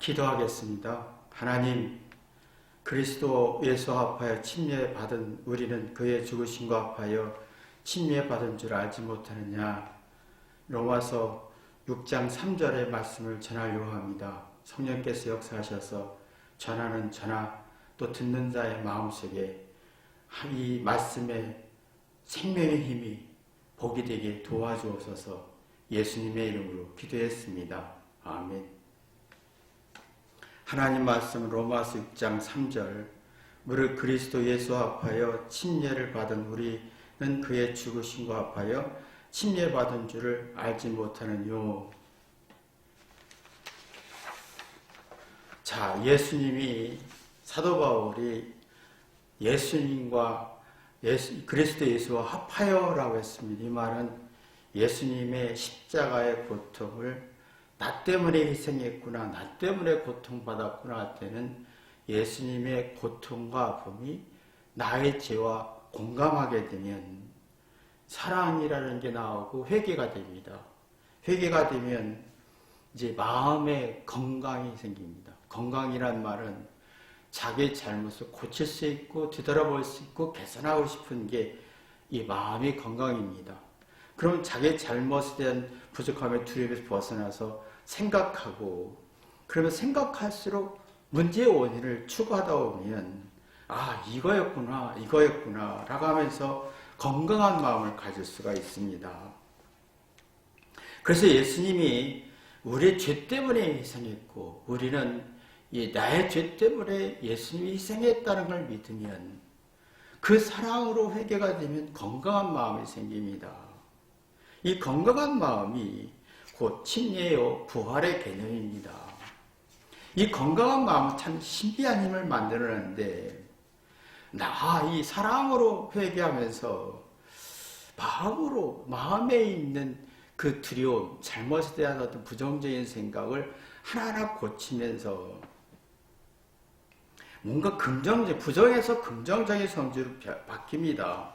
기도하겠습니다. 하나님, 그리스도 예수 합하여 침례받은 우리는 그의 죽으심과 합하여 침례받은 줄 알지 못하느냐. 로마서 6장 3절의 말씀을 전하려고 합니다. 성령께서 역사하셔서 전하는 저나 또 듣는 자의 마음속에 이 말씀의 생명의 힘이 복이 되게 도와주옵소서. 예수님의 이름으로 기도했습니다. 아멘. 하나님 말씀 로마서 6장 3절, 무릇 그리스도 예수 합하여 침례를 받은 우리는 그의 죽으심과 합하여 침례받은 줄을 알지 못하느뇨. 자, 예수님이, 사도 바울이 예수님과 그리스도 예수와 합하여라고 했습니다. 이 말은 예수님의 십자가의 고통을 나 때문에 희생했구나, 나 때문에 고통받았구나 할 때는 예수님의 고통과 아픔이 나의 죄와 공감하게 되면 사랑이라는 게 나오고 회개가 됩니다. 회개가 되면 이제 마음의 건강이 생깁니다. 건강이란 말은 자기 잘못을 고칠 수 있고 뒤돌아볼 수 있고 개선하고 싶은 게 이 마음의 건강입니다. 그럼 자기 잘못에 대한 부족함의 두려움에서 벗어나서 생각하고, 그러면 생각할수록 문제의 원인을 추구하다 보면 이거였구나 라고 하면서 건강한 마음을 가질 수가 있습니다. 그래서 예수님이 우리의 죄 때문에 희생했고 우리는 나의 죄 때문에 예수님이 희생했다는 걸 믿으면 그 사랑으로 회개가 되면 건강한 마음이 생깁니다. 이 건강한 마음이 곧 침례요 부활의 개념입니다. 이 건강한 마음은 참 신비한 힘을 만들어내는데, 이 사랑으로 회개하면서 마음에 있는 그 두려움, 잘못에 대한 어떤 부정적인 생각을 하나하나 고치면서 뭔가 부정에서 긍정적인 성질로 바뀝니다.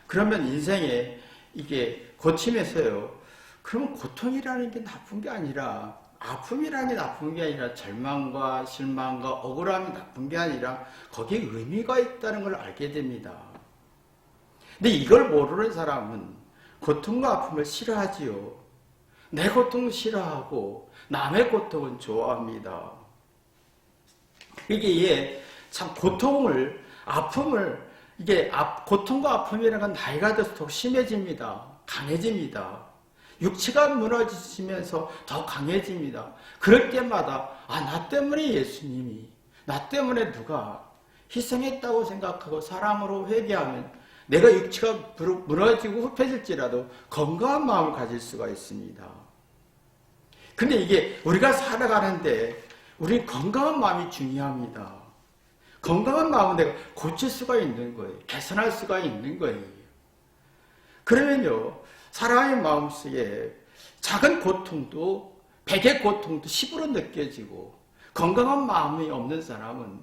그러면 인생에 이게 고치면서요, 그러면 고통이라는 게 나쁜 게 아니라, 아픔이라는 게 나쁜 게 아니라, 절망과 실망과 억울함이 나쁜 게 아니라 거기에 의미가 있다는 걸 알게 됩니다. 근데 이걸 모르는 사람은 고통과 아픔을 싫어하지요. 내 고통은 싫어하고 남의 고통은 좋아합니다. 이게 참 아픔을 고통과 아픔이라는 건 나이가 들어서 더 심해집니다. 강해집니다. 육체가 무너지면서 더 강해집니다. 그럴 때마다 나 때문에 예수님이, 나 때문에 누가 희생했다고 생각하고 사랑으로 회개하면 내가 육체가 무너지고 흡해질지라도 건강한 마음을 가질 수가 있습니다. 근데 이게 우리가 살아가는데 우리 건강한 마음이 중요합니다. 건강한 마음은 내가 고칠 수가 있는 거예요. 개선할 수가 있는 거예요. 그러면요, 사람의 마음속에 작은 고통도 100의 고통도 10으로 느껴지고, 건강한 마음이 없는 사람은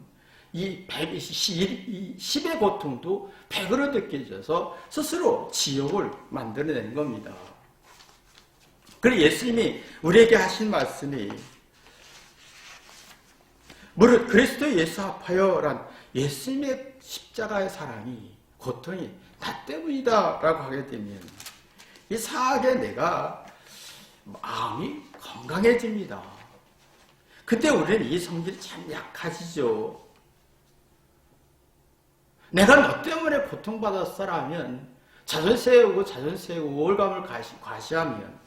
이 10의 고통도 100으로 느껴져서 스스로 지옥을 만들어내는 겁니다. 그리고 예수님이 우리에게 하신 말씀이 무릇 그리스도 예수 합하여란 예수님의 십자가의 사랑이, 고통이 나 때문이다 라고 하게 되면 이상하게 내가 마음이 건강해집니다. 근데 우리는 이 성질이 참 약하지죠. 내가 너 때문에 고통받았어라면 자존 세우고 우월감을 과시하면,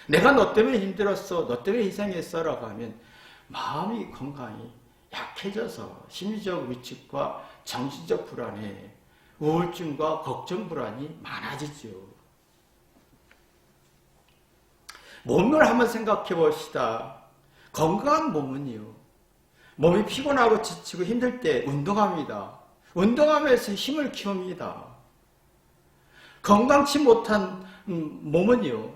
내가 너 때문에 힘들었어, 너 때문에 희생했어라고 하면 마음이 건강이 약해져서 심리적 위축과 정신적 불안에 우울증과 걱정 불안이 많아지죠. 몸을 한번 생각해 봅시다. 건강한 몸은요, 몸이 피곤하고 지치고 힘들 때 운동합니다. 운동하면서 힘을 키웁니다. 건강치 못한 몸은요,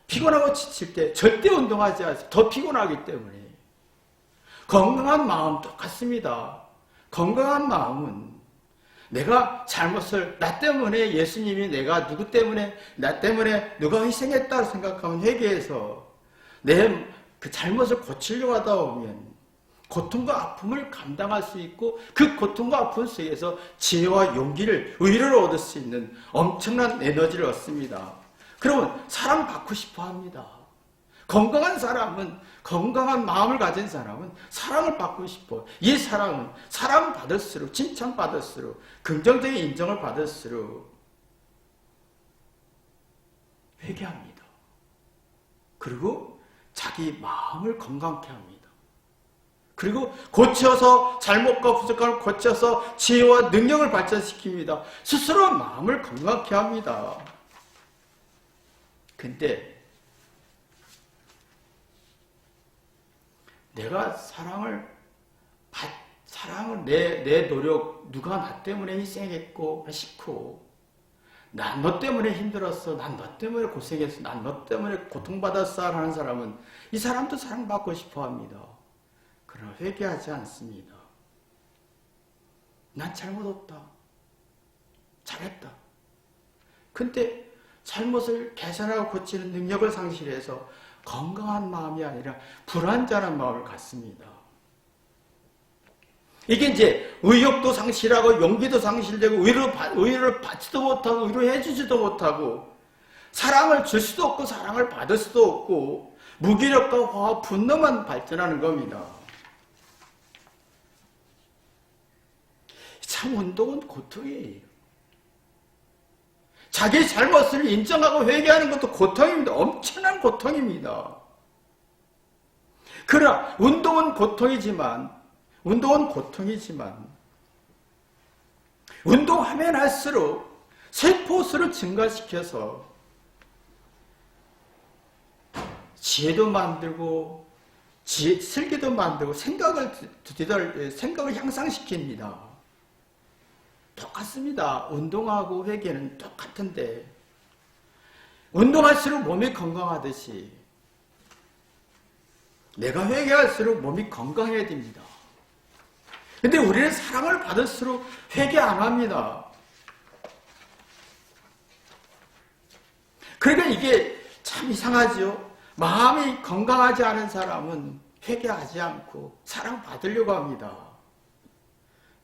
피곤하고 지칠 때 절대 운동하지 않아요. 더 피곤하기 때문에. 건강한 마음 똑같습니다. 건강한 마음은 내가 잘못을, 나 때문에 예수님이 나 때문에 누가 희생했다고 생각하면 회개해서 내 그 잘못을 고치려고 하다 보면 고통과 아픔을 감당할 수 있고 그 고통과 아픔 속에서 지혜와 용기를, 의리를 얻을 수 있는 엄청난 에너지를 얻습니다. 그러면 사랑받고 싶어 합니다. 건강한 사람은, 건강한 마음을 가진 사람은 사랑을 받고 싶어. 이 사랑은 사랑받을수록, 칭찬받을수록, 긍정적인 인정을 받을수록 회개합니다. 그리고 자기 마음을 건강케 합니다. 그리고 고쳐서 잘못과 부족함을 고쳐서 지혜와 능력을 발전시킵니다. 스스로 마음을 건강케 합니다. 근데 내가 사랑을 내 노력, 누가 나 때문에 희생했고 싫고, 난 너 때문에 힘들었어, 난 너 때문에 고생했어, 난 너 때문에 고통받았어 하는 사람은 이 사람도 사랑받고 싶어 합니다. 그러나 회개하지 않습니다. 난 잘못 없다. 잘했다. 근데 잘못을 개선하고 고치는 능력을 상실해서 건강한 마음이 아니라 불완전한 마음을 갖습니다. 이게 이제 의욕도 상실하고 용기도 상실되고 의를 받지도 못하고 위로해주지도 못하고 사랑을 줄 수도 없고 사랑을 받을 수도 없고 무기력과 화와 분노만 발전하는 겁니다. 참 운동은 고통이에요. 자기 잘못을 인정하고 회개하는 것도 고통입니다. 엄청난 고통입니다. 그러나 운동은 고통이지만 운동하면 할수록 세포수를 증가시켜서 지혜도 만들고 슬기도 만들고 생각을 향상시킵니다. 똑같습니다. 운동하고 회개는 똑같은데 운동할수록 몸이 건강하듯이 내가 회개할수록 몸이 건강해야 됩니다. 근데 우리는 사랑을 받을수록 회개 안 합니다. 그러니까 이게 참 이상하죠. 마음이 건강하지 않은 사람은 회개하지 않고 사랑받으려고 합니다.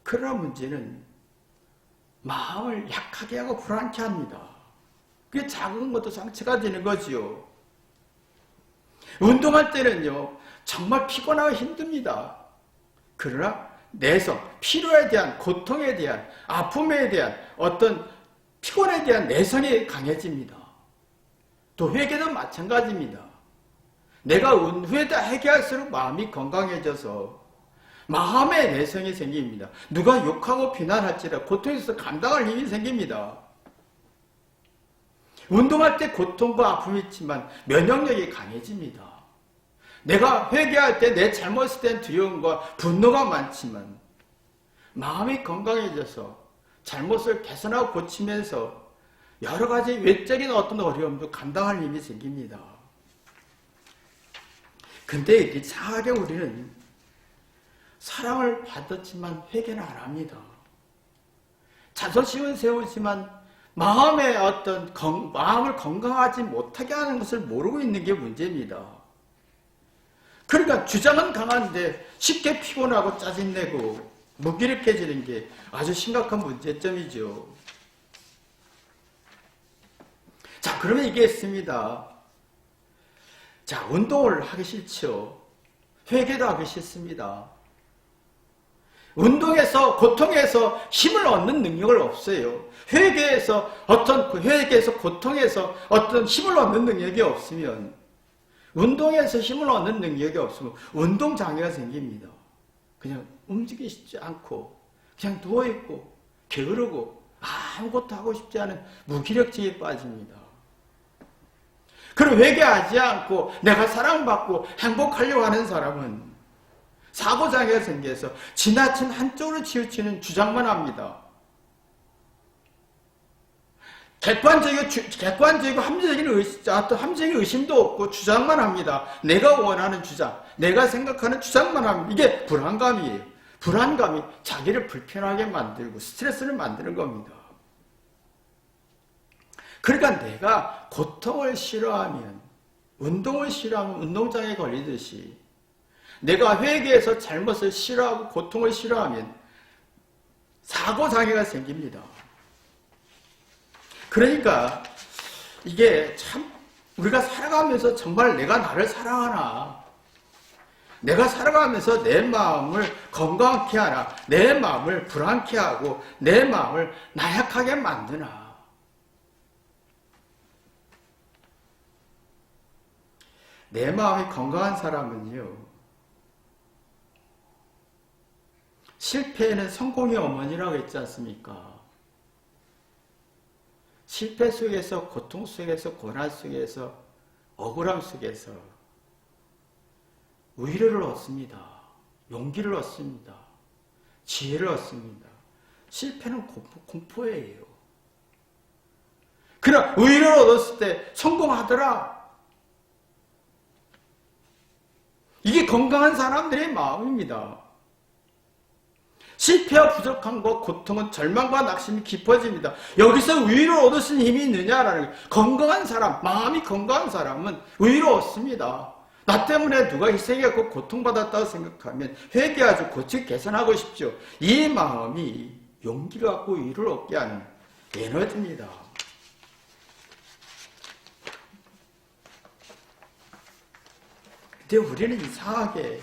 그러나 문제는 마음을 약하게 하고 불안케 합니다. 그게 작은 것도 상처가 되는 거지요. 운동할 때는요, 정말 피곤하고 힘듭니다. 그러나 내성, 피로에 대한, 고통에 대한, 아픔에 대한 어떤 피곤에 대한 내성이 강해집니다. 또 회개도 마찬가지입니다. 내가 회개할수록 마음이 건강해져서 마음의 내성이 생깁니다. 누가 욕하고 비난할지라 고통에서 감당할 힘이 생깁니다. 운동할 때 고통과 아픔이 있지만 면역력이 강해집니다. 내가 회개할 때 내 잘못에 대한 두려움과 분노가 많지만 마음이 건강해져서 잘못을 개선하고 고치면서 여러 가지 외적인 어떤 어려움도 감당할 힘이 생깁니다. 근데 이상하게 우리는 사랑을 받았지만 회개는 안 합니다. 자존심은 세우지만 마음의 마음을 건강하지 못하게 하는 것을 모르고 있는 게 문제입니다. 그러니까 주장은 강한데 쉽게 피곤하고 짜증내고 무기력해지는 게 아주 심각한 문제점이죠. 자, 그러면 이게 있습니다. 자, 운동을 하기 싫죠. 회개도 하기 싫습니다. 운동에서, 고통에서 힘을 얻는 능력을 없어요. 회개에서 고통에서 어떤 힘을 얻는 능력이 없으면, 운동에서 힘을 얻는 능력이 없으면 운동장애가 생깁니다. 그냥 움직이지 않고, 그냥 누워있고, 게으르고, 아무것도 하고 싶지 않은 무기력증에 빠집니다. 그리고 회개하지 않고, 내가 사랑받고 행복하려고 하는 사람은 사고장애가 생겨서 지나친 한쪽으로 치우치는 주장만 합니다. 객관적이고 함정적인 의심도 없고 주장만 합니다. 내가 원하는 주장, 내가 생각하는 주장만 합니다. 이게 불안감이에요. 불안감이 자기를 불편하게 만들고 스트레스를 만드는 겁니다. 그러니까 내가 고통을 싫어하면, 운동을 싫어하면 운동장애 걸리듯이 내가 회개해서 잘못을 싫어하고 고통을 싫어하면 사고장애가 생깁니다. 그러니까 이게 참 우리가 살아가면서 정말 내가 나를 사랑하나, 내가 살아가면서 내 마음을 건강케 하나, 내 마음을 불안케 하고 내 마음을 나약하게 만드나. 내 마음이 건강한 사람은요, 실패에는 성공의 어머니라고 했지 않습니까? 실패 속에서, 고통 속에서, 고난 속에서, 억울함 속에서 위로를 얻습니다. 용기를 얻습니다. 지혜를 얻습니다. 실패는 공포예요. 그러나 위로를 얻었을 때 성공하더라. 이게 건강한 사람들의 마음입니다. 실패와 부족함과 고통은 절망과 낙심이 깊어집니다. 여기서 위로 얻으신 힘이 있느냐라는 거예요. 건강한 사람, 마음이 건강한 사람은 위로 얻습니다. 나 때문에 누가 희생했고 고통받았다고 생각하면 회개하고 고치고 개선하고 싶죠. 이 마음이 용기를 갖고 위로를 얻게 하는 에너지입니다. 근데 우리는 이상하게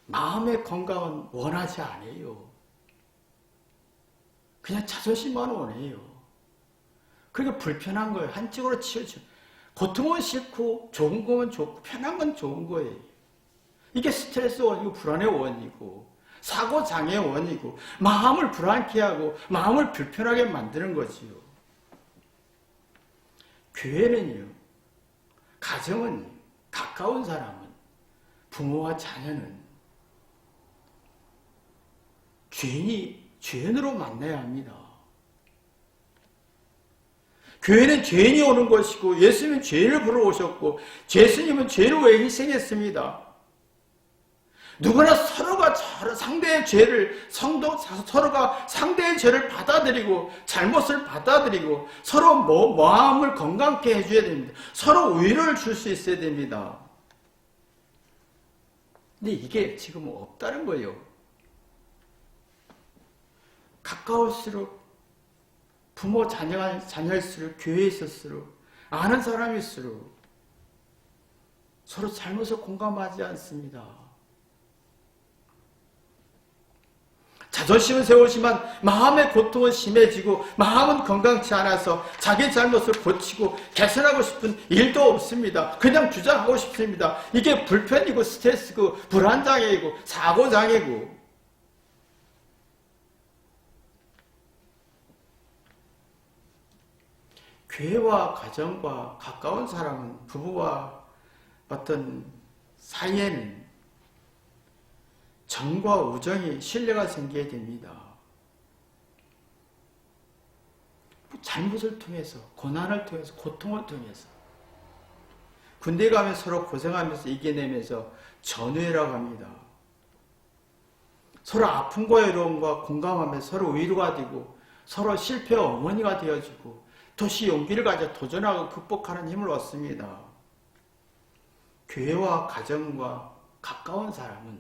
마음의 건강은 원하지 않아요. 그냥 자존심만 원해요. 그러니까 불편한 거예요. 한쪽으로 치우쳐. 고통은 싫고 좋은 거면 좋고 편한 건 좋은 거예요. 이게 스트레스 원이고 불안의 원이고 사고장애의 원이고 마음을 불안케 하고 마음을 불편하게 만드는 거지요. 교회는요, 가정은, 가까운 사람은, 부모와 자녀는 죄인으로 만나야 합니다. 교회는 죄인이 오는 것이고 예수님은 죄인을 불러오셨고 예수님은 죄를 왜 희생했습니다. 누구나 서로가 상대의 죄를 서로가 상대의 죄를 받아들이고 잘못을 받아들이고 서로 마음을 건강케 해줘야 됩니다. 서로 위로를 줄 수 있어야 됩니다. 근데 이게 지금 없다는 거예요. 가까울수록 부모 자녀일수록 교회에 있을수록 아는 사람일수록 서로 잘못을 공감하지 않습니다. 자존심은 세우지만 마음의 고통은 심해지고 마음은 건강치 않아서 자기 잘못을 고치고 개선하고 싶은 일도 없습니다. 그냥 주장하고 싶습니다. 이게 불편이고 스트레스고 불안장애이고 사고장애고. 교회와 가정과 가까운 사람은 부부와 어떤 사이에는 정과 우정이 신뢰가 생겨야 됩니다. 잘못을 통해서, 고난을 통해서, 고통을 통해서 군대 가면 서로 고생하면서 이겨내면서 전우회라고 합니다. 서로 아픔과 외로움과 공감하며 서로 위로가 되고 서로 실패의 어머니가 되어주고 도시 용기를 가져 도전하고 극복하는 힘을 얻습니다. 교회와 가정과 가까운 사람은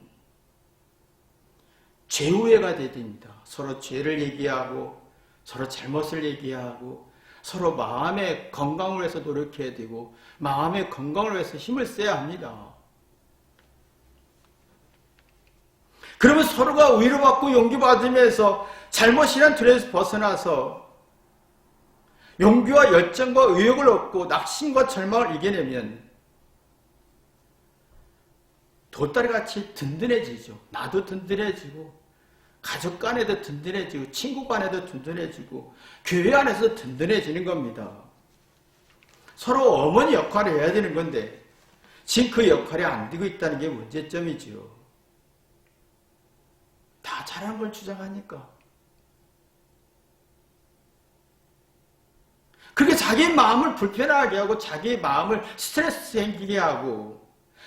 죄우회가 되어야 됩니다. 서로 죄를 얘기하고 서로 잘못을 얘기하고 서로 마음의 건강을 위해서 노력해야 되고 마음의 건강을 위해서 힘을 써야 합니다. 그러면 서로가 위로받고 용기받으면서 잘못이란 틀에서 벗어나서 용기와 열정과 의욕을 얻고 낙심과 절망을 이겨내면 돌다리같이 든든해지죠. 나도 든든해지고 가족 간에도 든든해지고 친구 간에도 든든해지고 교회 안에서 든든해지는 겁니다. 서로 어머니 역할을 해야 되는 건데 지금 그 역할이 안 되고 있다는 게 문제점이지요. 다 잘하는 걸 주장하니까. 그게 자기 마음을 불편하게 하고 자기 마음을 스트레스 생기게 하고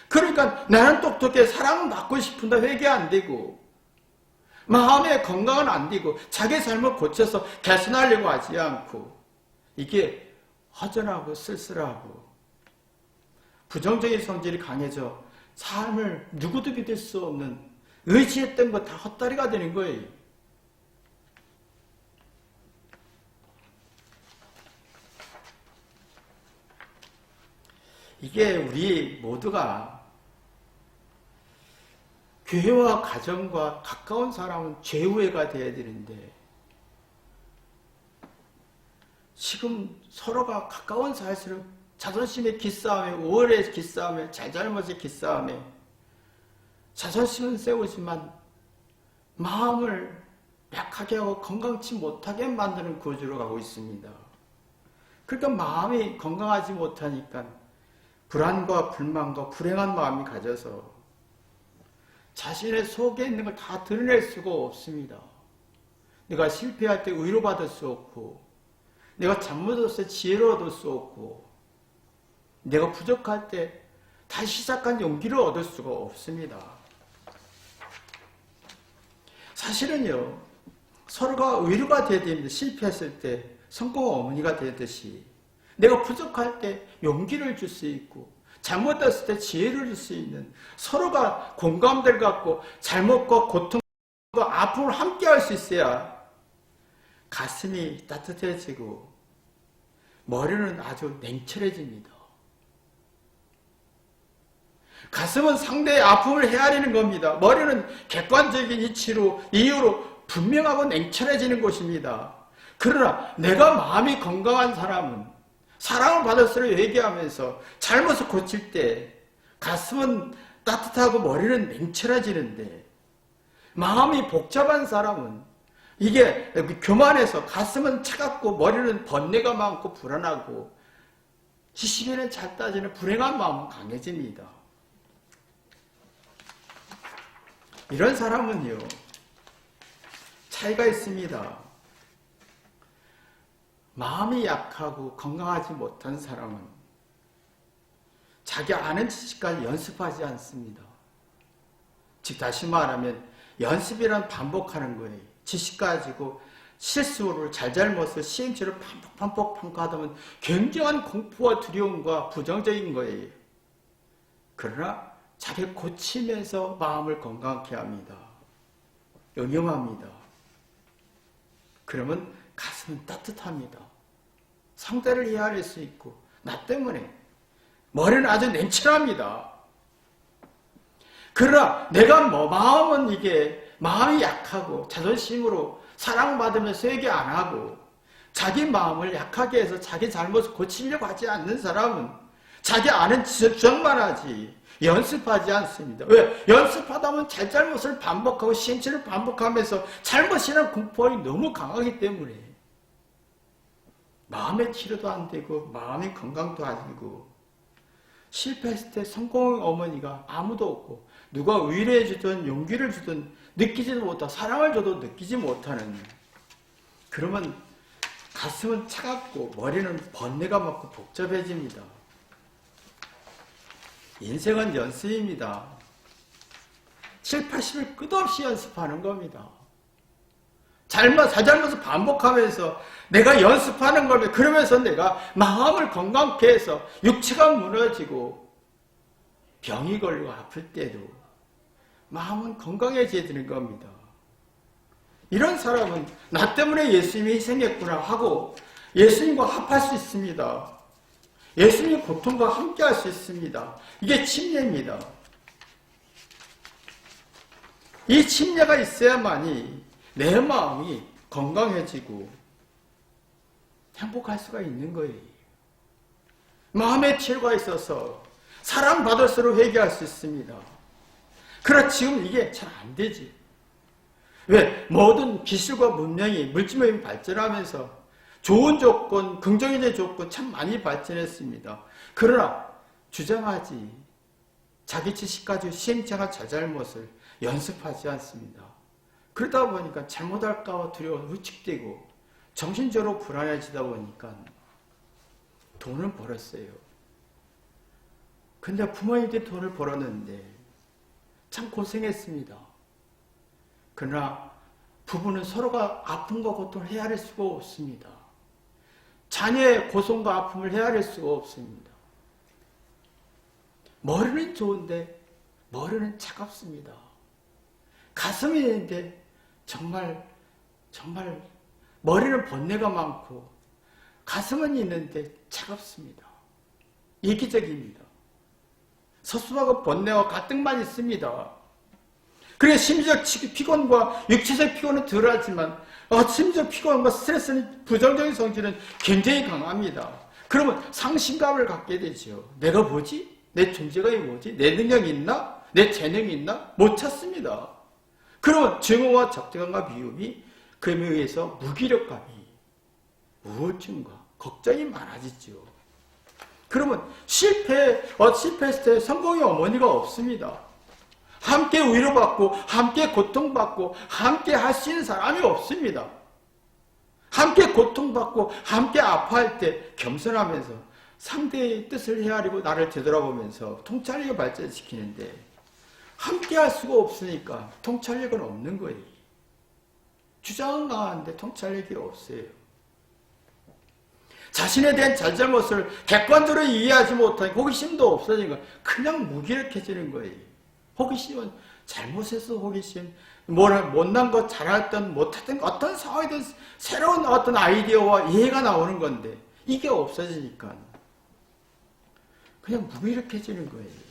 그러니까 나는 똑똑해 사랑받고 싶은데 회개 안 되고 마음의 건강은 안 되고 자기 삶을 고쳐서 개선하려고 하지 않고 이게 허전하고 쓸쓸하고 부정적인 성질이 강해져 삶을 누구도 믿을 수 없는 의지했던 거 다 헛다리가 되는 거예요. 이게 우리 모두가 교회와 가정과 가까운 사람은 죄우회가 되어야 되는데 지금 서로가 가까운 사이일수록 자존심의 기싸움에, 우월의 기싸움에, 잘잘못의 기싸움에 자존심은 세우지만 마음을 약하게 하고 건강치 못하게 만드는 구조로 가고 있습니다. 그러니까 마음이 건강하지 못하니까 불안과 불만과 불행한 마음이 가져서 자신의 속에 있는 걸 다 드러낼 수가 없습니다. 내가 실패할 때 위로받을 수 없고, 내가 잘못했을 때 지혜를 얻을 수 없고, 내가 부족할 때 다시 시작한 용기를 얻을 수가 없습니다. 사실은요, 서로가 위로가 되어야 됩니다. 실패했을 때 성공 어머니가 되듯이 내가 부족할 때 용기를 줄 수 있고 잘못했을 때 지혜를 줄 수 있는 서로가 공감대를 갖고 잘못과 고통과 아픔을 함께 할 수 있어야 가슴이 따뜻해지고 머리는 아주 냉철해집니다. 가슴은 상대의 아픔을 헤아리는 겁니다. 머리는 객관적인 이유로 분명하고 냉철해지는 곳입니다. 그러나 내가 마음이 건강한 사람은 사랑을 받을수록 얘기하면서 잘못을 고칠 때 가슴은 따뜻하고 머리는 냉철해지는데 마음이 복잡한 사람은 이게 교만해서 가슴은 차갑고 머리는 번뇌가 많고 불안하고 지식에는 잘 따지는 불행한 마음은 강해집니다. 이런 사람은요, 차이가 있습니다. 마음이 약하고 건강하지 못한 사람은 자기 아는 지식까지 연습하지 않습니다. 즉 다시 말하면 연습이란 반복하는 거예요. 지식 가지고 실수를 잘잘못을 시행착오를 반복하다 보면 굉장한 공포와 두려움과 부정적인 거예요. 그러나 자기 고치면서 마음을 건강케 합니다. 응용합니다. 그러면 가슴은 따뜻합니다. 상대를 이해할 수 있고 나 때문에 머리는 아주 냉철합니다. 그러나 내가 마음은 마음이 약하고 자존심으로 사랑받으면서 얘기 안 하고 자기 마음을 약하게 해서 자기 잘못을 고치려고 하지 않는 사람은 자기 아는 주장만 하지 연습하지 않습니다. 왜? 연습하다 보면 잘못을 반복하고 시행착오를 반복하면서 잘못이라는 공포가 너무 강하기 때문에 마음의 치료도 안 되고 마음의 건강도 안 되고 실패했을 때 성공의 어머니가 아무도 없고 누가 위로해 주든 용기를 주든 느끼지도 못하고 사랑을 줘도 느끼지 못하는, 그러면 가슴은 차갑고 머리는 번뇌가 많고 복잡해집니다. 인생은 연습입니다. 7, 80을 끝없이 연습하는 겁니다. 잘못을 반복하면서 내가 연습하는 걸 그러면서 내가 마음을 건강케 해서 육체가 무너지고 병이 걸리고 아플 때도 마음은 건강해져야 되는 겁니다. 이런 사람은 나 때문에 예수님이 희생했구나 하고 예수님과 합할 수 있습니다. 예수님의 고통과 함께 할 수 있습니다. 이게 침례입니다. 이 침례가 있어야만이 내 마음이 건강해지고 행복할 수가 있는 거예요. 마음의 치료가 있어서 사랑받을수록 회개할 수 있습니다. 그러나 지금 이게 잘 안 되지. 왜? 모든 기술과 문명이 물질문명이 발전하면서 좋은 조건, 긍정적인 조건 참 많이 발전했습니다. 그러나 주장하지 자기 지식 가지고 시행착오한 잘잘못을 연습하지 않습니다. 그러다 보니까 잘못할까 두려워 위축되고 정신적으로 불안해지다 보니까 돈을 벌었어요. 근데 부모님께 돈을 벌었는데 참 고생했습니다. 그러나 부부는 서로가 아픔과 고통을 헤아릴 수가 없습니다. 자녀의 고통과 아픔을 헤아릴 수가 없습니다. 머리는 좋은데 머리는 차갑습니다. 가슴이 있는데 정말 머리는 번뇌가 많고 가슴은 있는데 차갑습니다. 이기적입니다. 서슴하고 번뇌와 가뜩만 있습니다. 그래 심리적 피곤과 육체적 피곤은 덜하지만 심리적 피곤과 스트레스는 부정적인 성질은 굉장히 강합니다. 그러면 상실감을 갖게 되죠. 내가 뭐지? 내 존재가 뭐지? 내 능력이 있나? 내 재능이 있나? 못 찾습니다. 그러면 증오와 적대감과 미움이 그에 의해서 무기력감이 우울증과 걱정이 많아지죠. 그러면 실패했을 때 성공의 어머니가 없습니다. 함께 위로받고 함께 고통받고 함께 할 수 있는 사람이 없습니다. 함께 고통받고 함께 아파할 때 겸손하면서 상대의 뜻을 헤아리고 나를 되돌아보면서 통찰력을 발전시키는데 함께 할 수가 없으니까 통찰력은 없는 거예요. 주장은 강한데 통찰력이 없어요. 자신에 대한 잘잘못을 객관적으로 이해하지 못하니 호기심도 없어지는 거예요. 그냥 무기력해지는 거예요. 호기심은 잘못해서 호기심, 못난 것, 잘했던, 못했던 어떤 상황이든 새로운 어떤 아이디어와 이해가 나오는 건데 이게 없어지니까 그냥 무기력해지는 거예요.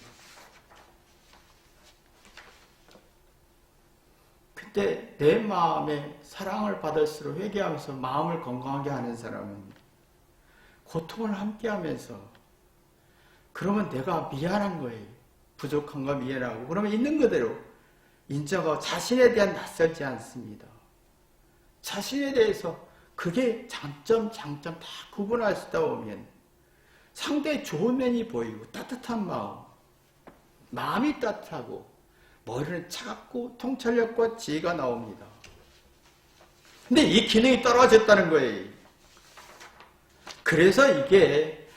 근데 내 마음에 사랑을 받을수록 회개하면서 마음을 건강하게 하는 사람은 고통을 함께 하면서 그러면 내가 미안한 거예요. 부족한 거 미안하고 그러면 있는 그대로 인정하고 자신에 대한 낯설지 않습니다. 자신에 대해서 그게 장점, 장점 다 구분할 수 있다 보면 상대의 좋은 면이 보이고 따뜻한 마음이 따뜻하고 머리는 차갑고 통찰력과 지혜가 나옵니다. 근데 이 기능이 떨어졌다는 거예요. 그래서 이게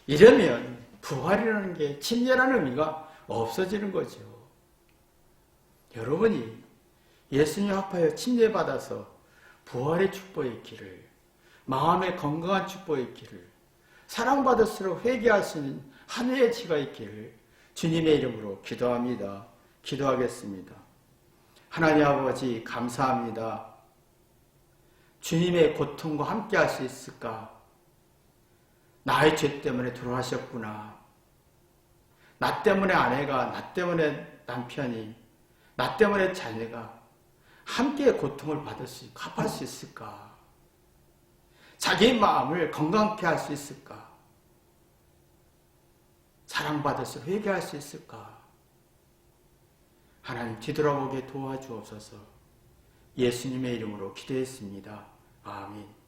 이러면 부활이라는 게 침례라는 의미가 없어지는 거죠. 여러분이 예수님 합하여 침례받아서 부활의 축복의 길을, 마음의 건강한 축복의 길을, 사랑받을수록 회개할 수 있는 한 해의 지가 있기를 주님의 이름으로 기도합니다. 기도하겠습니다. 하나님 아버지 감사합니다. 주님의 고통과 함께 할 수 있을까? 나의 죄 때문에 돌아가셨구나. 나 때문에 아내가, 나 때문에 남편이, 나 때문에 자녀가 함께 고통을 받을 수 있고 갚을 수 있을까? 자기 마음을 건강케 할 수 있을까? 사랑받아서 회개할 수 있을까? 하나님 뒤돌아보게 도와주옵소서. 예수님의 이름으로 기도했습니다. 아멘.